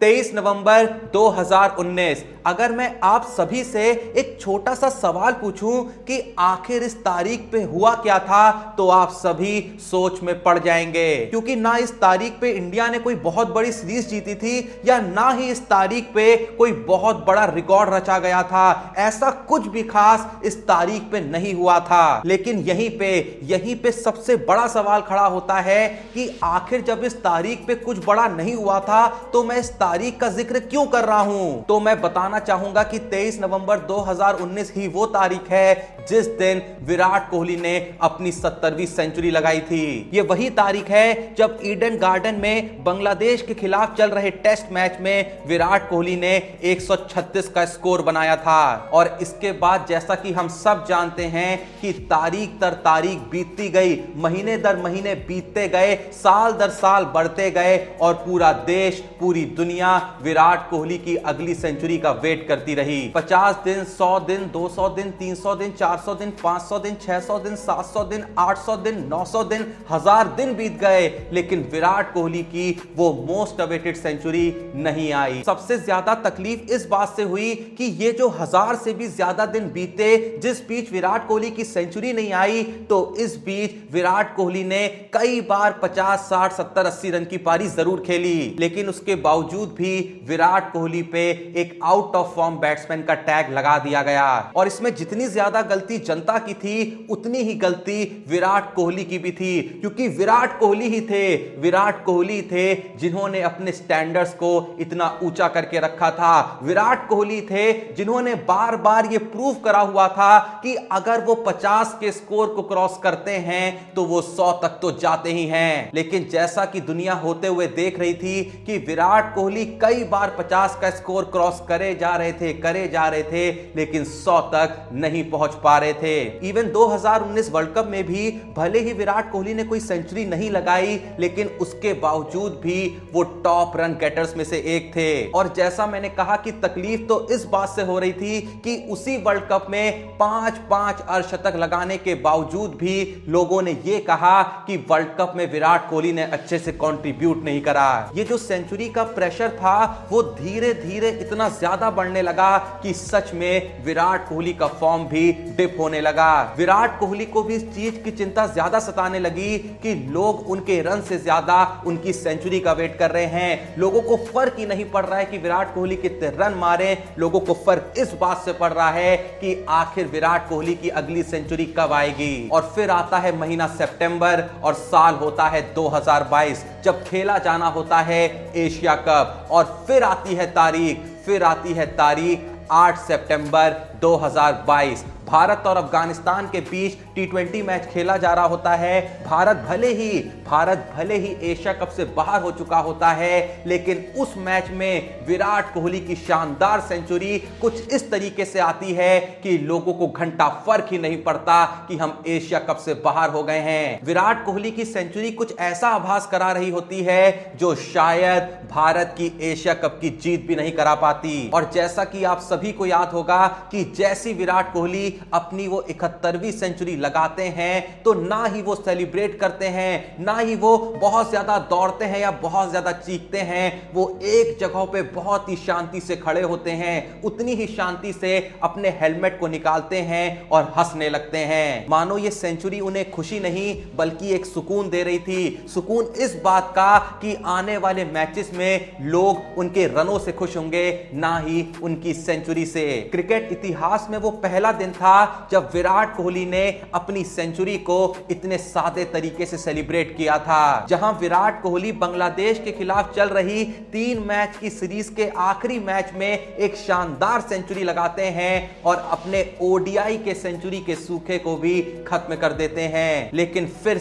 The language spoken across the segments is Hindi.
23 नवंबर 2019। अगर मैं आप सभी से एक छोटा सा सवाल पूछूं कि आखिर इस तारीख पे हुआ क्या था, तो आप सभी सोच में पड़ जाएंगे, क्योंकि ना इस तारीख पे इंडिया ने कोई बहुत बड़ी सीरीज जीती थी या ना ही इस तारीख पे कोई बहुत बड़ा रिकॉर्ड रचा गया था। ऐसा कुछ भी खास इस तारीख पे नहीं हुआ था। लेकिन यहीं पे सबसे बड़ा सवाल खड़ा होता है कि आखिर जब इस तारीख पे कुछ बड़ा नहीं हुआ था तो मैं इस तारीख का जिक्र क्यों कर रहा हूं। तो मैं बताना चाहूंगा कि 23 नवंबर 2019 ही वो तारीख है जिस दिन विराट कोहली ने अपनी 70वीं सेंचुरी लगाई थी। ये वही तारीख है जब ईडन गार्डन में बांग्लादेश के खिलाफ चल रहे टेस्ट मैच में विराट कोहली ने 136 का स्कोर बनाया था। और इसके बाद जैसा कि हम सब जानते हैं कि तारीख दर तारीख बीतती गई, महीने दर महीने बीतते गए, साल दर साल बढ़ते गए और पूरा देश, पूरी दुनिया विराट कोहली की अगली सेंचुरी का वेट करती रही। 50 दिन, 100 दिन, 200 दिन, 300 दिन, 400 दिन, 500 दिन, 600 दिन, 700 दिन, 800 दिन, 900 दिन, 1000 दिन बीत गए, लेकिन विराट कोहली की वो मोस्ट अवेटेड सेंचुरी नहीं आई। सबसे ज्यादा तकलीफ इस बात से हुई कि ये जो 1000 से भी ज्यादा दिन बीते, जिस बीच विराट कोहली की सेंचुरी नहीं आई, तो इस बीच विराट कोहली ने कई बार 50, 60, 70, 80 रन की पारी जरूर खेली, लेकिन उसके बावजूद भी विराट कोहली पे एक आउट ऑफ फॉर्म बैट्समैन का टैग लगा दिया गया। और इसमें जितनी ज्यादा गलती जनता की थी, उतनी ही गलती विराट कोहली की भी थी, क्योंकि विराट कोहली थे जिन्होंने अपने स्टैंडर्ड्स को इतना ऊंचा करके रखा था। विराट कोहली थे जिन्होंने बार बार यह प्रूव करा हुआ था कि अगर वो 50 के स्कोर को क्रॉस करते हैं तो वो 100 तक तो जाते ही हैं। लेकिन जैसा कि दुनिया होते हुए देख रही थी कि विराट कोहली कई बार 50 का स्कोर क्रॉस करे जा रहे थे, लेकिन 100 तक नहीं पहुंच पा रहे थे। इवन 2019 वर्ल्ड कप में भी भले ही विराट कोहली ने कोई सेंचुरी नहीं लगाई, लेकिन उसके बावजूद भी वो टॉप रन गेटर्स में से एक थे। और जैसा मैंने कहा कि तकलीफ तो इस बात से हो रही थी कि उसी वर्ल्ड कप में 5 अर्धशतक लगाने के बावजूद भी लोगों ने यह कहा कि वर्ल्ड कप में विराट कोहली ने अच्छे से कंट्रीब्यूट नहीं करा। ये जो सेंचुरी का प्रेशर था वो धीरे धीरे इतना ज्यादा बढ़ने लगा कि सच में विराट कोहली का फॉर्म भी डिप होने लगा। विराट कोहली को भी इस चीज की चिंता ज्यादा सताने लगी कि लोग उनके रन से ज्यादा उनकी सेंचुरी का वेट कर रहे हैं। लोगों को फर्क ही नहीं पड़ रहा है कि विराट कोहली कितने रन मारे, लोगों को फर्क इस बात से पड़ रहा है कि आखिर विराट कोहली की अगली सेंचुरी कब आएगी। और फिर आता है महीना सितंबर और साल होता है 2022, जब खेला जाना होता है एशिया कप। और फिर आती है तारीख 8 सितंबर 2022। भारत और अफगानिस्तान के बीच T20 मैच खेला जा रहा होता है। भारत भले ही एशिया कप से बाहर हो चुका होता है, लेकिन उस मैच में विराट कोहली की शानदार सेंचुरी कुछ इस तरीके से आती है कि लोगों को घंटा फर्क ही नहीं पड़ता कि हम एशिया कप से बाहर हो गए हैं। विराट कोहली की सेंचुरी कुछ ऐसा आभास करा रही होती है जो शायद भारत की एशिया कप की जीत भी नहीं करा पाती। और जैसा कि आप सभी को याद होगा कि जैसी विराट कोहली अपनी वो 71वीं सेंचुरी लगाते हैं तो ना ही वो सेलिब्रेट करते हैं, ना ही वो बहुत ज्यादा दौड़ते हैं या बहुत ज्यादा चीखते हैं। वो एक जगह पे बहुत ही शांति से खड़े होते हैं, उतनी ही शांति से अपने हेलमेट को निकालते हैं और हंसने लगते हैं, मानो ये सेंचुरी उन्हें खुशी नहीं बल्कि एक सुकून दे रही थी। सुकून इस बात का कि आने वाले मैचेस में लोग उनके रनों से खुश होंगे, ना ही उनकी सेंचुरी से। क्रिकेट इतिहास में वो पहला दिन था जब विराट कोहली ने अपनी सेंचुरी को इतने सादे तरीके से सेलिब्रेट किया था। जहां विराट कोहली बांग्लादेश के खिलाफ चल रही 3 मैच की सीरीज के आखिरी मैच में एक शानदार सेंचुरी लगाते हैं और अपने ओडीआई के सेंचुरी के सूखे को भी खत्म कर देते हैं। लेकिन फिर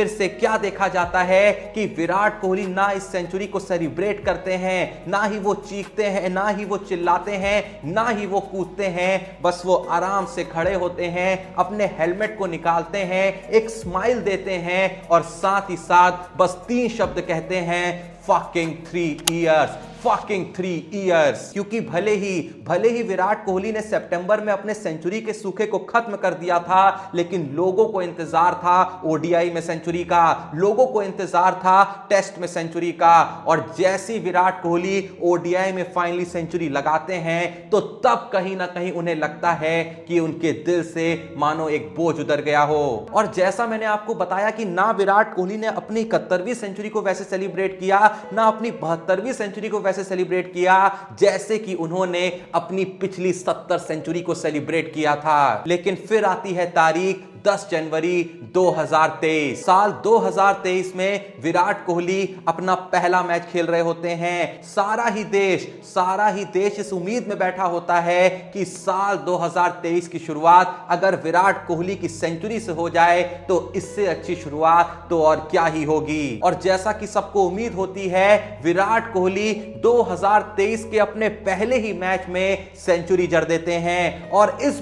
से क्या देखा जाता है कि विराट कोहली ना इस सेंचुरी को सेलिब्रेट करते हैं, ना ही वो चीखते हैं, ना ही वो चिल्लाते हैं, ना ही वो कूदते हैं। बस वो आराम से खड़े होते हैं, अपने हेलमेट को निकालते हैं, एक स्माइल देते हैं और साथ ही साथ बस 3 शब्द कहते हैं, फकिंग 3 इयर्स, फकिंग 3 इयर्स। क्योंकि भले ही विराट कोहली ने सितंबर में अपने सेंचुरी के सूखे को खत्म कर दिया था, लेकिन लोगों को इंतजार था ओडीआई में सेंचुरी का, लोगों को इंतजार था टेस्ट में सेंचुरी का। और जैसी विराट कोहली ओडीआई में फाइनली सेंचुरी लगाते हैं तो तब कहीं ना कहीं उन्हें लगता है कि उनके दिल से मानो एक बोझ उतर गया हो। और जैसा मैंने आपको बताया कि ना विराट कोहली ने अपनी 71वीं सेंचुरी को वैसे सेलिब्रेट किया, ना अपनी 72वीं सेंचुरी को वैसे सेलिब्रेट किया जैसे कि उन्होंने अपनी पिछली 70 सेंचुरी को सेलिब्रेट किया था। लेकिन फिर आती है तारीख 10 जनवरी 2023। साल 2023 में विराट कोहली अपना पहला मैच खेल रहे होते हैं। सारा ही देश इस उम्मीद में बैठा होता है कि साल 2023 की शुरुआत अगर विराट कोहली की सेंचुरी से हो जाए तो इससे अच्छी शुरुआत तो और क्या ही होगी। और जैसा कि सबको उम्मीद होती है, विराट कोहली 2023 के अपने पहले ही मैच में सेंचुरी जड़ देते हैं। और इस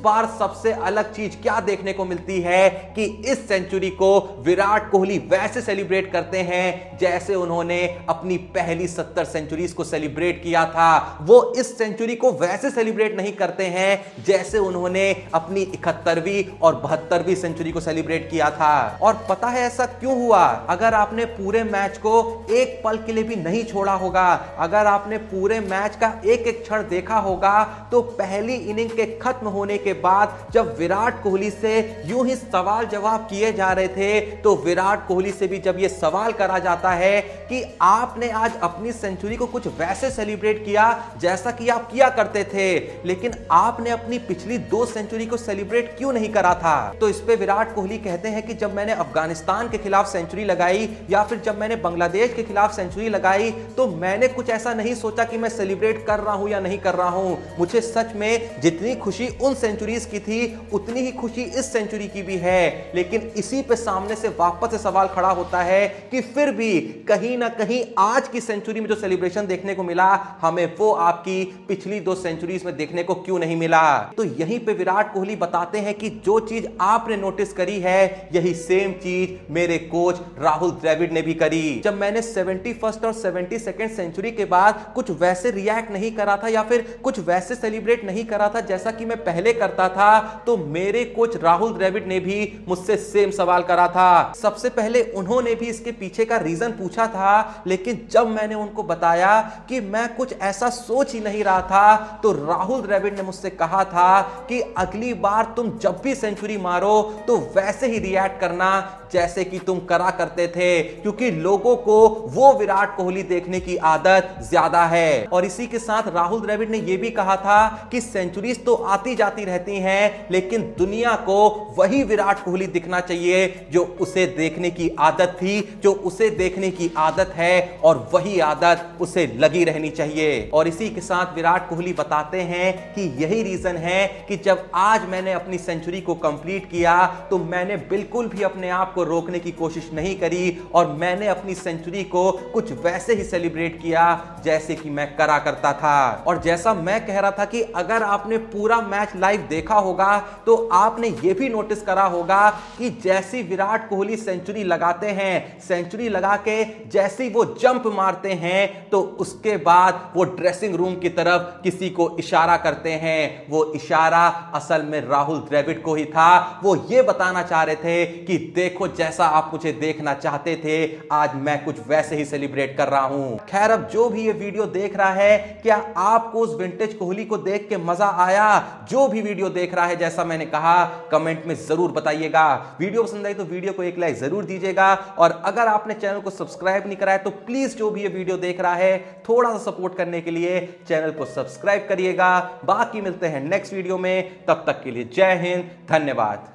बार सबसे अलग चीज क्या देखने को मिलती है कि इस सेंचुरी को विराट कोहली वैसे सेलिब्रेट करते हैं जैसे उन्होंने अपनी पहली 70 सेंचुरीज को सेलिब्रेट किया था। वो इस सेंचुरी को वैसे सेलिब्रेट नहीं करते हैं जैसे उन्होंने अपनी 71वीं और 72वीं सेंचुरी को सेलिब्रेट किया था। और पता है ऐसा क्यों हुआ? अगर आपने पूरे मैच को एक पल के लिए भी नहीं छोड़ा होगा, अगर आपने पूरे मैच का एक एक क्षण देखा होगा, तो पहली इनिंग के खत्म होने के बाद जब विराट कोहली से यूं ही सवाल जवाब किए जा रहे थे, तो विराट कोहली से भी जब यह सवाल करा जाता है कि आपने आज अपनी सेंचुरी को कुछ वैसे सेलिब्रेट किया जैसा कि आप किया करते थे, लेकिन आपने अपनी पिछली 2 सेंचुरी को सेलिब्रेट क्यों नहीं करा था? तो इस पे विराट कोहली कहते हैं कि जब मैंने अफगानिस्तान के खिलाफ सेंचुरी लगाई या फिर जब मैंने बांग्लादेश के खिलाफ सेंचुरी लगाई, तो मैंने कुछ ऐसा नहीं सोचा कि मैं सेलिब्रेट कर रहा हूं या नहीं कर रहा हूं। मुझे सच में जितनी खुशी उन सेंचुरीज की थी उतनी ही खुशी इस सेंचुरी की भी है। लेकिन इसी पे सामने से वापस से सवाल खड़ा होता है कि फिर भी कहीं ना कहीं आज की सेंचुरी में जो सेलिब्रेशन देखने को मिला, हमें वो आपकी पिछली 2 सेंचुरीज में देखने को क्यों नहीं मिला? तो यहीं पे विराट कोहली बताते हैं कि जो चीज आपने नोटिस करी है, यही सेम चीज मेरे कोच राहुल द्रविड़ ने भी करी। जब मैंने 71st और 72nd सेंचुरी के बाद कुछ वैसे रिएक्ट नहीं करा था या फिर कुछ वैसे सेलिब्रेट नहीं करा था जैसा कि मैं पहले करता था, तो मेरे कोच राहुल द्रविड़ ने भी मुझसे सेम सवाल करा था। सबसे पहले उन्होंने भी इसके पीछे का रीजन पूछा था, लेकिन जब मैंने उनको बताया कि मैं कुछ ऐसा सोच ही नहीं रहा था, तो राहुल द्रविड़ ने मुझसे कहा था कि अगली बार तुम जब भी सेंचुरी मारो तो वैसे ही रिएक्ट करना जैसे कि तुम करा करते थे, क्योंकि लोगों को वो विराट कोहली देखने की आदत ज्यादा है। और इसी के साथ राहुल द्रविड़ ने यह भी कहा था कि सेंचुरीज तो आती जाती रहती हैं, लेकिन दुनिया को वही विराट कोहली दिखना चाहिए जो उसे देखने की आदत थी, जो उसे देखने की आदत है, और वही आदत उसे लगी रहनी चाहिए। और इसी के साथ विराट कोहली बताते हैं कि यही रीजन है कि जब आज मैंने अपनी सेंचुरी को कंप्लीट किया तो मैंने बिल्कुल भी अपने आप को रोकने की कोशिश नहीं करी, और मैंने अपनी सेंचुरी को कुछ वैसे ही सेलिब्रेट किया जैसे कि मैं करा करता था। और जैसा मैं कह रहा था कि अगर आपने पूरा मैच लाइव देखा होगा तो आपने यह भी नोटिस करा होगा कि जैसी विराट कोहली सेंचुरी लगाते हैं, सेंचुरी लगा के जैसी वो जंप मारते हैं, तो उसके बाद वो ड्रेसिंग रूम की तरफ किसी को इशारा करते हैं। वो इशारा असल में राहुल द्रविड़ को ही था। वो ये बताना चाह रहे थे कि देखो, जैसा आप मुझे देखना चाहते थे, आज मैं कुछ वैसे ही सेलिब्रेट कर रहा हूं। खैर, अब जो भी ये वीडियो देख रहा है, क्या आपको उस विंटेज कोहली को देख के मजा आया? जो भी वीडियो देख रहा है, जैसा मैंने कहा, कमेंट में जरूर बताइएगा। वीडियो पसंद आई तो वीडियो को एक लाइक जरूर दीजिएगा, और अगर आपने चैनल को सब्सक्राइब नहीं करा है तो प्लीज जो भी ये वीडियो देख रहा है, थोड़ा सा सपोर्ट करने के लिए चैनल को सब्सक्राइब करिएगा। बाकी मिलते हैं नेक्स्ट वीडियो में, तब तक के लिए जय हिंद, धन्यवाद।